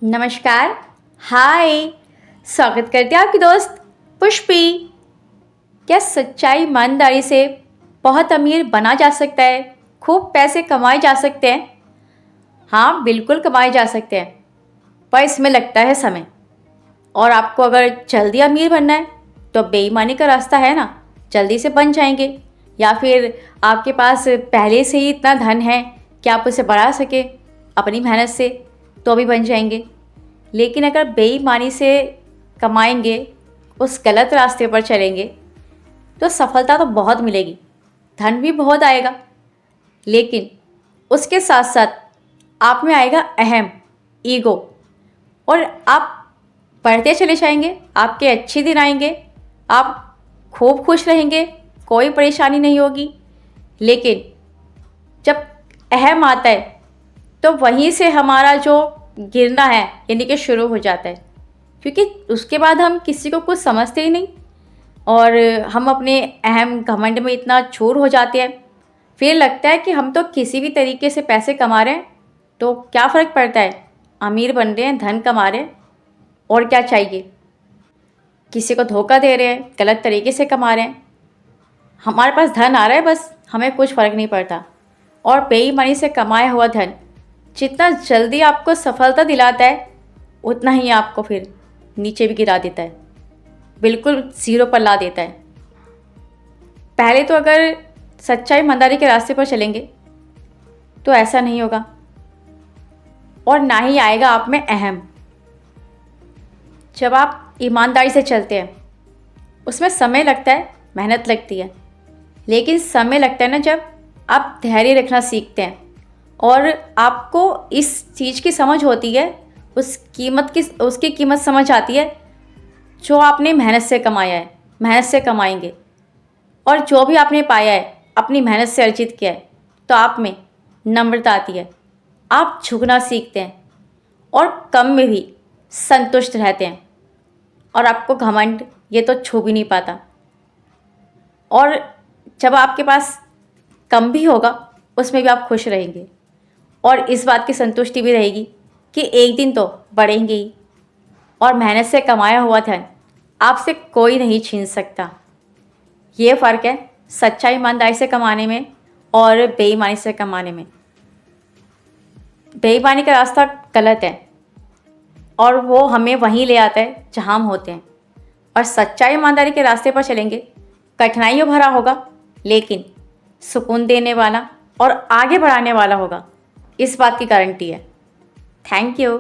नमस्कार। हाय। स्वागत करते हैं आपकी दोस्त पुष्पी। क्या सच्चाई ईमानदारी से बहुत अमीर बना जा सकता है? खूब पैसे कमाए जा सकते हैं? हाँ, बिल्कुल कमाए जा सकते हैं, पर इसमें लगता है समय। और आपको अगर जल्दी अमीर बनना है तो बेईमानी का रास्ता है ना, जल्दी से बन जाएंगे। या फिर आपके पास पहले से ही इतना धन है कि आप उसे बढ़ा सके अपनी मेहनत से, तो भी बन जाएंगे। लेकिन अगर बेईमानी से कमाएंगे, उस गलत रास्ते पर चलेंगे, तो सफलता तो बहुत मिलेगी, धन भी बहुत आएगा, लेकिन उसके साथ साथ आप में आएगा अहम ईगो। और आप बढ़ते चले जाएंगे, आपके अच्छे दिन आएंगे, आप खूब खुश रहेंगे, कोई परेशानी नहीं होगी। लेकिन जब अहम आता है तो वहीं से हमारा जो गिरना है यानी कि शुरू हो जाता है, क्योंकि उसके बाद हम किसी को कुछ समझते ही नहीं और हम अपने अहम घमंड में इतना चूर हो जाते हैं। फिर लगता है कि हम तो किसी भी तरीके से पैसे कमा रहे हैं, तो क्या फ़र्क पड़ता है, अमीर बन रहे हैं, धन कमा रहे हैं, और क्या चाहिए। किसी को धोखा दे रहे हैं, गलत तरीके से कमा रहे हैं, हमारे पास धन आ रहा है, बस हमें कुछ फ़र्क नहीं पड़ता। और बेईमानी से कमाया हुआ धन जितना जल्दी आपको सफलता दिलाता है, उतना ही आपको फिर नीचे भी गिरा देता है, बिल्कुल ज़ीरो पर ला देता है। पहले तो अगर सच्चाई ईमानदारी के रास्ते पर चलेंगे तो ऐसा नहीं होगा, और ना ही आएगा आप में अहम। जब आप ईमानदारी से चलते हैं, उसमें समय लगता है, मेहनत लगती है, लेकिन समय लगता है ना जब आप धैर्य रखना सीखते हैं और आपको इस चीज़ की समझ होती है, उसकी कीमत समझ आती है जो आपने मेहनत से कमाया है, मेहनत से कमाएंगे। और जो भी आपने पाया है अपनी मेहनत से अर्जित किया है, तो आप में नम्रता आती है, आप झुकना सीखते हैं और कम में भी संतुष्ट रहते हैं, और आपको घमंड ये तो छू भी नहीं पाता। और जब आपके पास कम भी होगा, उसमें भी आप खुश रहेंगे, और इस बात की संतुष्टि भी रहेगी कि एक दिन तो बढ़ेंगे ही, और मेहनत से कमाया हुआ धन आपसे कोई नहीं छीन सकता। ये फ़र्क है सच्चाई ईमानदारी से कमाने में और बेईमानी से कमाने में। बेईमानी का रास्ता गलत है और वो हमें वहीं ले आता है जहाँ हम होते हैं, और सच्चाई ईमानदारी के रास्ते पर चलेंगे, कठिनाइयों भरा होगा, लेकिन सुकून देने वाला और आगे बढ़ाने वाला होगा, इस बात की गारंटी है। Thank you.